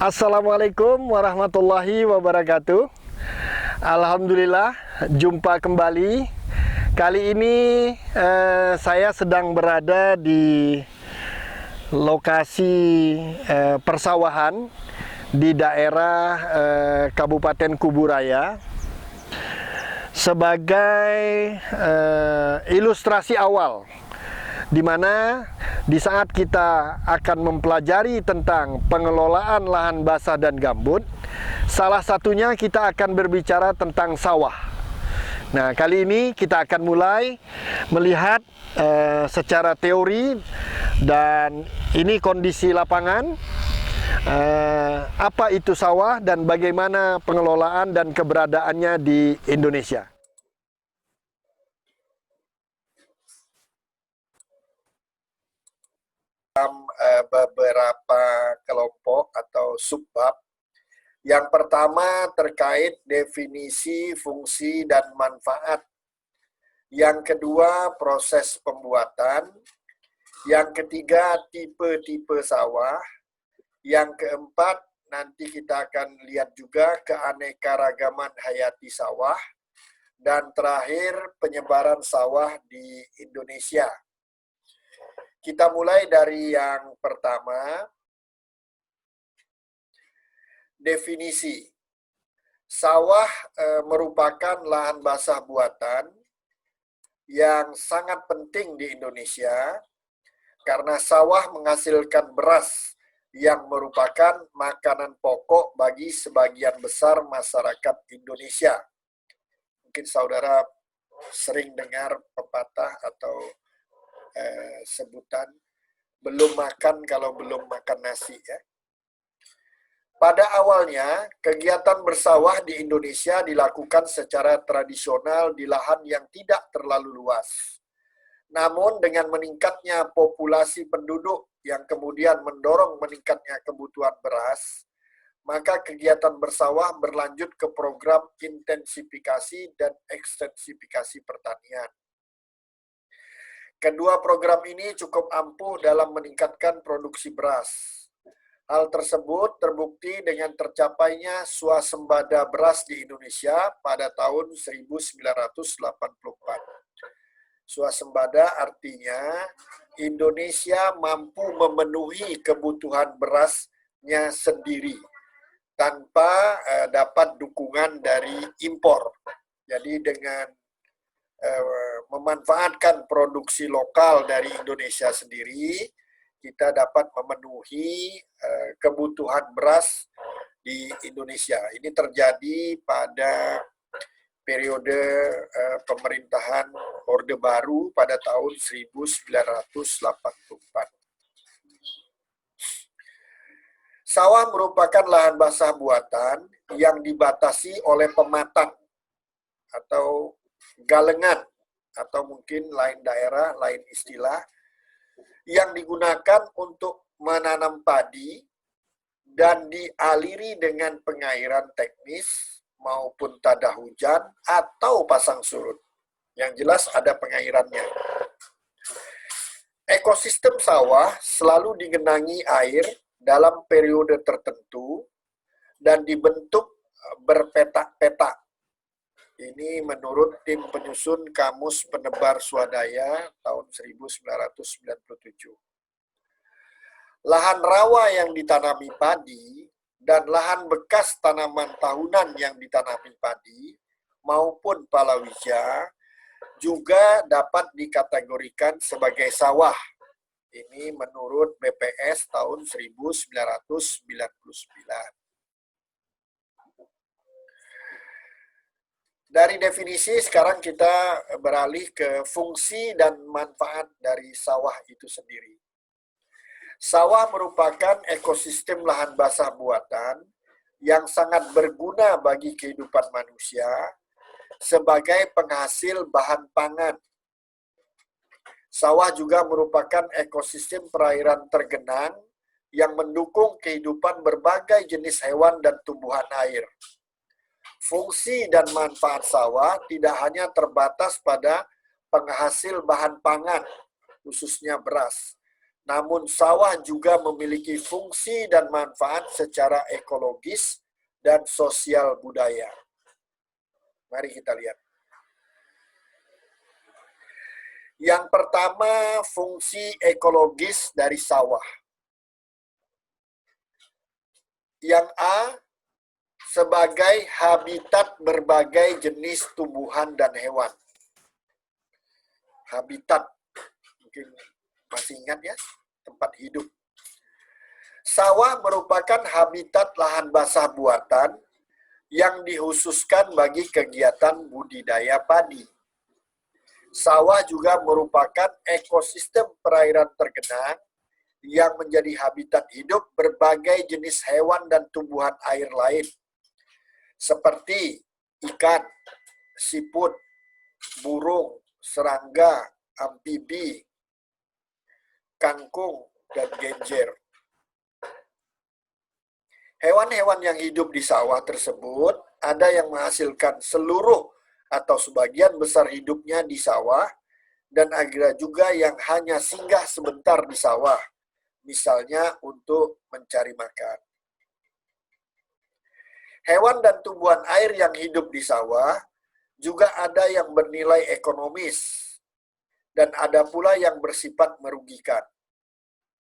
Assalamualaikum warahmatullahi wabarakatuh. Alhamdulillah, jumpa kembali. Kali ini saya sedang berada di lokasi persawahan di daerah Kabupaten Kuburaya sebagai ilustrasi awal, di mana di saat kita akan mempelajari tentang pengelolaan lahan basah dan gambut, salah satunya kita akan berbicara tentang sawah. Nah, kali ini kita akan mulai melihat secara teori, dan ini kondisi lapangan, apa itu sawah dan bagaimana pengelolaan dan keberadaannya di Indonesia. Beberapa kelompok atau subbab. Yang pertama terkait definisi, fungsi, dan manfaat. Yang kedua proses pembuatan. Yang ketiga tipe-tipe sawah. Yang keempat nanti kita akan lihat juga keanekaragaman hayati sawah. Dan terakhir penyebaran sawah di Indonesia. Kita mulai dari yang pertama, definisi. Sawah merupakan lahan basah buatan yang sangat penting di Indonesia karena sawah menghasilkan beras yang merupakan makanan pokok bagi sebagian besar masyarakat Indonesia. Mungkin saudara sering dengar pepatah atau sebutan belum makan kalau belum makan nasi, ya. Pada awalnya, kegiatan bersawah di Indonesia dilakukan secara tradisional di lahan yang tidak terlalu luas. Namun dengan meningkatnya populasi penduduk yang kemudian mendorong meningkatnya kebutuhan beras, maka kegiatan bersawah berlanjut ke program intensifikasi dan ekstensifikasi pertanian. Kedua program ini cukup ampuh dalam meningkatkan produksi beras. Hal tersebut terbukti dengan tercapainya swasembada beras di Indonesia pada tahun 1984. Swasembada artinya Indonesia mampu memenuhi kebutuhan berasnya sendiri tanpa dapat dukungan dari impor. Jadi dengan memanfaatkan produksi lokal dari Indonesia sendiri, kita dapat memenuhi kebutuhan beras di Indonesia. Ini terjadi pada periode pemerintahan Orde Baru pada tahun 1984. Sawah merupakan lahan basah buatan yang dibatasi oleh pematang atau galengan, atau mungkin lain daerah, lain istilah, yang digunakan untuk menanam padi dan dialiri dengan pengairan teknis maupun tada hujan atau pasang surut. Yang jelas ada pengairannya. Ekosistem sawah selalu digenangi air dalam periode tertentu dan dibentuk berpetak-petak. Ini menurut tim penyusun Kamus Penebar Swadaya tahun 1997. Lahan rawa yang ditanami padi dan lahan bekas tanaman tahunan yang ditanami padi maupun palawija juga dapat dikategorikan sebagai sawah. Ini menurut BPS tahun 1999. Dari definisi, sekarang kita beralih ke fungsi dan manfaat dari sawah itu sendiri. Sawah merupakan ekosistem lahan basah buatan yang sangat berguna bagi kehidupan manusia sebagai penghasil bahan pangan. Sawah juga merupakan ekosistem perairan tergenang yang mendukung kehidupan berbagai jenis hewan dan tumbuhan air. Fungsi dan manfaat sawah tidak hanya terbatas pada penghasil bahan pangan, khususnya beras, namun sawah juga memiliki fungsi dan manfaat secara ekologis dan sosial budaya. Mari kita lihat. Yang pertama, fungsi ekologis dari sawah. Yang A, sebagai habitat berbagai jenis tumbuhan dan hewan. Habitat, mungkin masih ingat ya, tempat hidup. Sawah merupakan habitat lahan basah buatan yang dikhususkan bagi kegiatan budidaya padi. Sawah juga merupakan ekosistem perairan tergenang yang menjadi habitat hidup berbagai jenis hewan dan tumbuhan air lain, seperti ikan, siput, burung, serangga, amfibi, kangkung, dan genjer. Hewan-hewan yang hidup di sawah tersebut ada yang menghasilkan seluruh atau sebagian besar hidupnya di sawah, dan ada juga yang hanya singgah sebentar di sawah, misalnya untuk mencari makan. Hewan dan tumbuhan air yang hidup di sawah juga ada yang bernilai ekonomis, dan ada pula yang bersifat merugikan.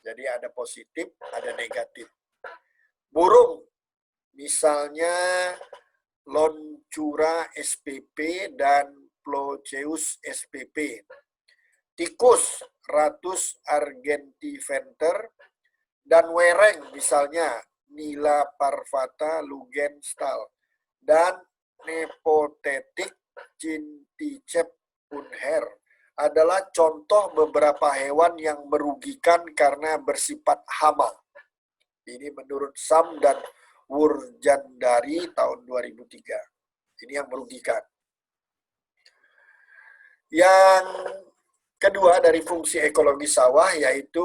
Jadi ada positif, ada negatif. Burung, misalnya Loncura spp dan Ploceus spp. Tikus, Ratus argentiventer, dan wereng, misalnya Nila parvata Lugenstal, dan Nepothetic Cinticep unher, adalah contoh beberapa hewan yang merugikan karena bersifat hama. Ini menurut Sam dan Wurjandari tahun 2003. Ini yang merugikan. Yang kedua dari fungsi ekologi sawah yaitu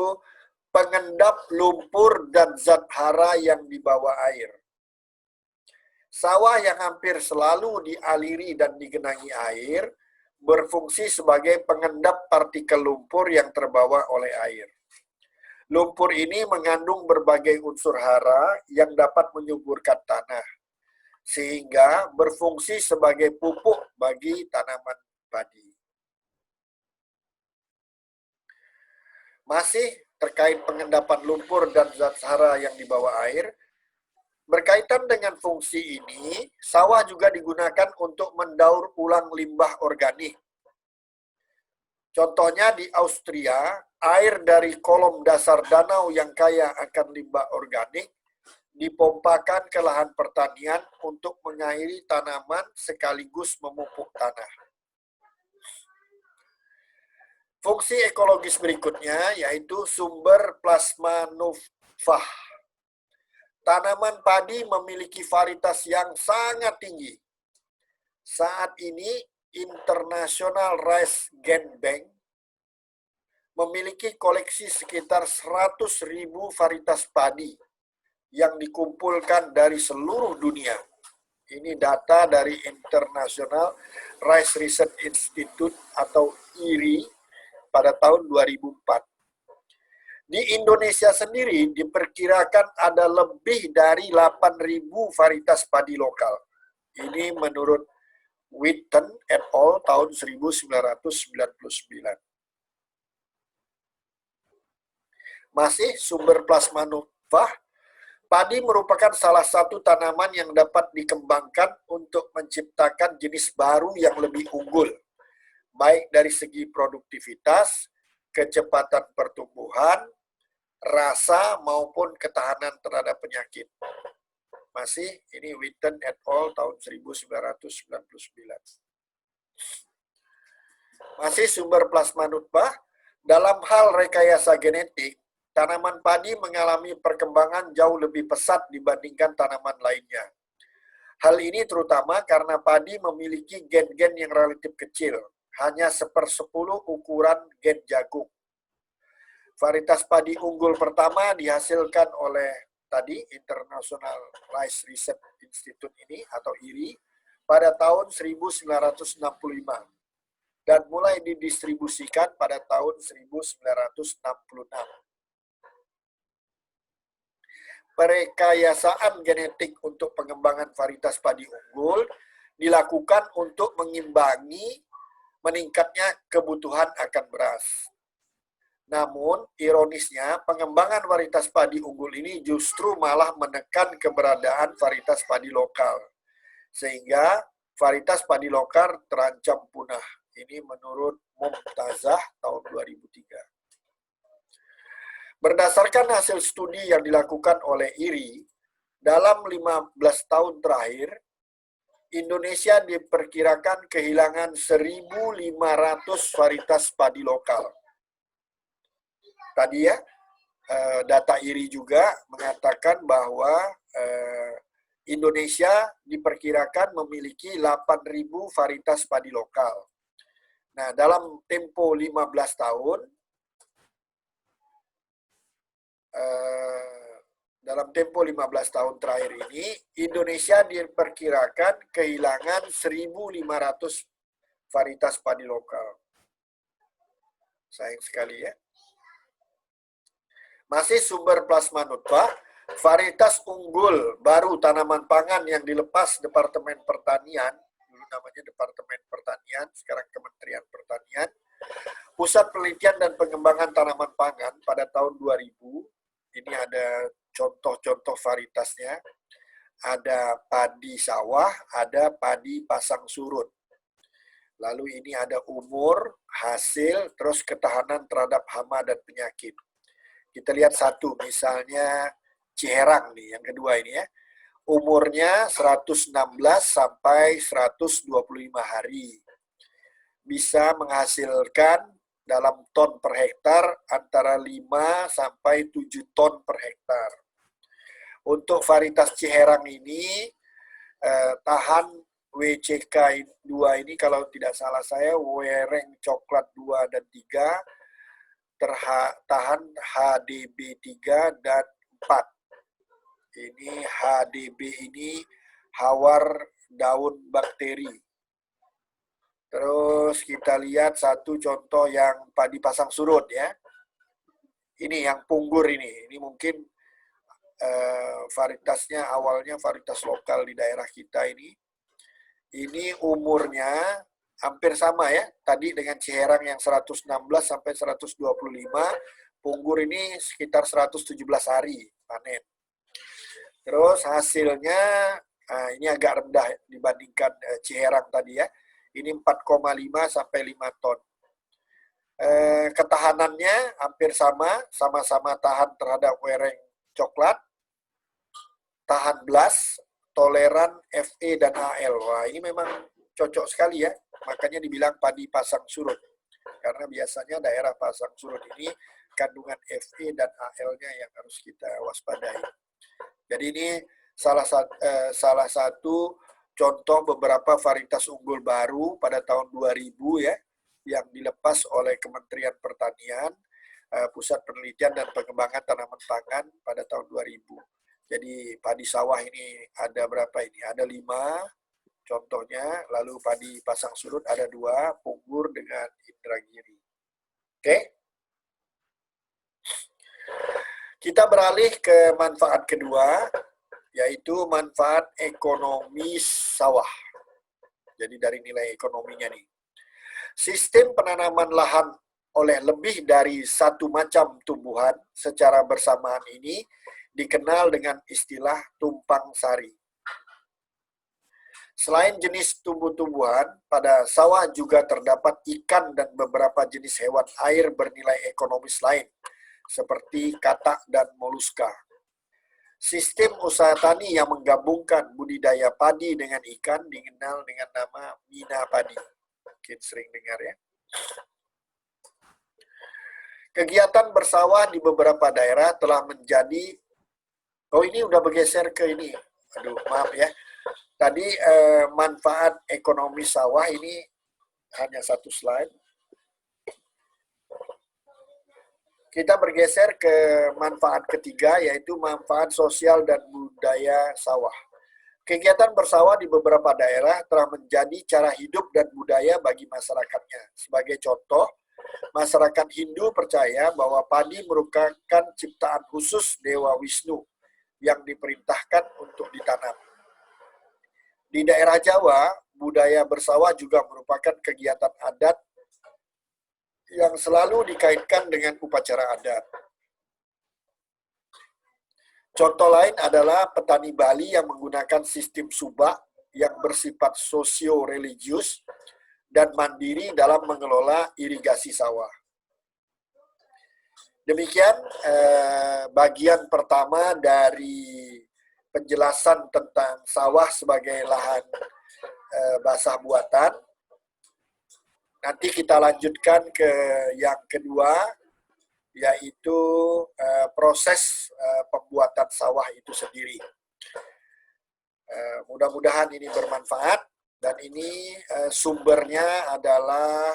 pengendap lumpur dan zat hara yang dibawa air. Sawah yang hampir selalu dialiri dan digenangi air berfungsi sebagai pengendap partikel lumpur yang terbawa oleh air. Lumpur ini mengandung berbagai unsur hara yang dapat menyuburkan tanah, sehingga berfungsi sebagai pupuk bagi tanaman padi. Masih terkait pengendapan lumpur dan zat hara yang dibawa air, berkaitan dengan fungsi ini, sawah juga digunakan untuk mendaur ulang limbah organik. Contohnya di Austria, air dari kolom dasar danau yang kaya akan limbah organik dipompakan ke lahan pertanian untuk mengairi tanaman sekaligus memupuk tanah. Fungsi ekologis berikutnya yaitu sumber plasma nufah. Tanaman padi memiliki varietas yang sangat tinggi. Saat ini, International Rice Gen Bank memiliki koleksi sekitar 100.000 varietas padi yang dikumpulkan dari seluruh dunia. Ini data dari International Rice Research Institute atau IRI pada tahun 2004. Di Indonesia sendiri diperkirakan ada lebih dari 8.000 varietas padi lokal. Ini menurut Whitten et al. Tahun 1999. Masih sumber plasma nufah, padi merupakan salah satu tanaman yang dapat dikembangkan untuk menciptakan jenis baru yang lebih unggul, baik dari segi produktivitas, kecepatan pertumbuhan, rasa, maupun ketahanan terhadap penyakit. Masih, ini Whitten et al. Tahun 1999. Masih sumber plasma nutfah, dalam hal rekayasa genetik, tanaman padi mengalami perkembangan jauh lebih pesat dibandingkan tanaman lainnya. Hal ini terutama karena padi memiliki gen-gen yang relatif kecil, hanya 1/10 ukuran gen jagung. Varietas padi unggul pertama dihasilkan oleh tadi International Rice Research Institute ini atau IRI pada tahun 1965 dan mulai didistribusikan pada tahun 1966. perekayasaan genetik untuk pengembangan varietas padi unggul dilakukan untuk mengimbangi meningkatnya kebutuhan akan beras. Namun, ironisnya, pengembangan varietas padi unggul ini justru malah menekan keberadaan varietas padi lokal. Sehingga varietas padi lokal terancam punah. Ini menurut Mumtazah tahun 2003. Berdasarkan hasil studi yang dilakukan oleh IRI, dalam 15 tahun terakhir, Indonesia diperkirakan kehilangan 1.500 varietas padi lokal. Tadi ya, data IRI juga mengatakan bahwa Indonesia diperkirakan memiliki 8.000 varietas padi lokal. Nah, dalam tempo 15 tahun, terakhir ini, Indonesia diperkirakan kehilangan 1.500 varietas padi lokal. Sayang sekali ya. Masih sumber plasma nutfah, varietas unggul baru tanaman pangan yang dilepas Departemen Pertanian, dulu namanya Departemen Pertanian, sekarang Kementerian Pertanian, Pusat Penelitian dan Pengembangan Tanaman Pangan pada tahun 2000. Ini ada contoh-contoh varietasnya. Ada padi sawah, ada padi pasang surut. Lalu ini ada umur, hasil, terus ketahanan terhadap hama dan penyakit. Kita lihat satu, misalnya Ciherang nih, yang kedua ini ya. Umurnya 116 sampai 125 hari. Bisa menghasilkan dalam ton per hektar antara 5 sampai 7 ton per hektar. Untuk varietas Ciherang ini tahan WCK 2 ini, kalau tidak salah saya Wereng Coklat 2 dan 3, tahan HDB 3 dan 4. Ini HDB ini hawar daun bakteri. Terus kita lihat satu contoh yang padi pasang surut ya. Ini yang punggur ini. Ini mungkin varietasnya awalnya varietas lokal di daerah kita ini. Ini umurnya hampir sama ya. Tadi dengan Ciherang yang 116 sampai 125. Punggur ini sekitar 117 hari panen. Terus hasilnya, ini agak rendah dibandingkan Ciherang tadi ya. Ini 4,5 sampai 5 ton. Ketahanannya hampir sama-sama tahan terhadap wereng coklat, tahan blas, toleran Fe dan Al. Wah, ini memang cocok sekali ya. Makanya dibilang padi pasang surut. Karena biasanya daerah pasang surut ini kandungan Fe dan Al-nya yang harus kita waspadai. Jadi ini salah satu contoh beberapa varietas unggul baru pada tahun 2000 ya, yang dilepas oleh Kementerian Pertanian, Pusat Penelitian dan Pengembangan Tanaman Pangan pada tahun 2000. Jadi padi sawah ini ada berapa ini? Ada 5 contohnya, lalu padi pasang surut ada 2, punggur dengan Indragiri. Oke? Kita beralih ke manfaat kedua, yaitu manfaat ekonomi sawah. Jadi dari nilai ekonominya nih. Sistem penanaman lahan oleh lebih dari satu macam tumbuhan secara bersamaan ini dikenal dengan istilah tumpang sari. Selain jenis tumbuh-tumbuhan, pada sawah juga terdapat ikan dan beberapa jenis hewan air bernilai ekonomis lain, seperti katak dan moluska. Sistem usaha tani yang menggabungkan budidaya padi dengan ikan dikenal dengan nama mina padi. Mungkin sering dengar ya. Kegiatan bersawah di beberapa daerah telah menjadi, ini udah bergeser ke ini. Aduh, maaf ya. Tadi manfaat ekonomi sawah ini hanya satu slide. Kita bergeser ke manfaat ketiga, yaitu manfaat sosial dan budaya sawah. Kegiatan bersawah di beberapa daerah telah menjadi cara hidup dan budaya bagi masyarakatnya. Sebagai contoh, masyarakat Hindu percaya bahwa padi merupakan ciptaan khusus Dewa Wisnu yang diperintahkan untuk ditanam. Di daerah Jawa, budaya bersawah juga merupakan kegiatan adat yang selalu dikaitkan dengan upacara adat. Contoh lain adalah petani Bali yang menggunakan sistem subak yang bersifat sosio-religius dan mandiri dalam mengelola irigasi sawah. Demikian bagian pertama dari penjelasan tentang sawah sebagai lahan basah buatan. Nanti kita lanjutkan ke yang kedua, yaitu proses pembuatan sawah itu sendiri. Mudah-mudahan ini bermanfaat, dan ini sumbernya adalah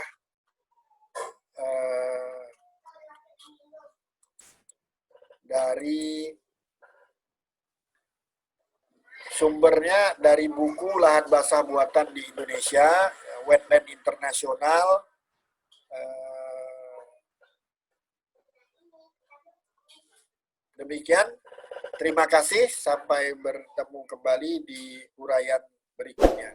dari buku Lahan Basah Buatan di Indonesia, Wetland Internasional. Demikian, terima kasih, sampai bertemu kembali di uraian berikutnya.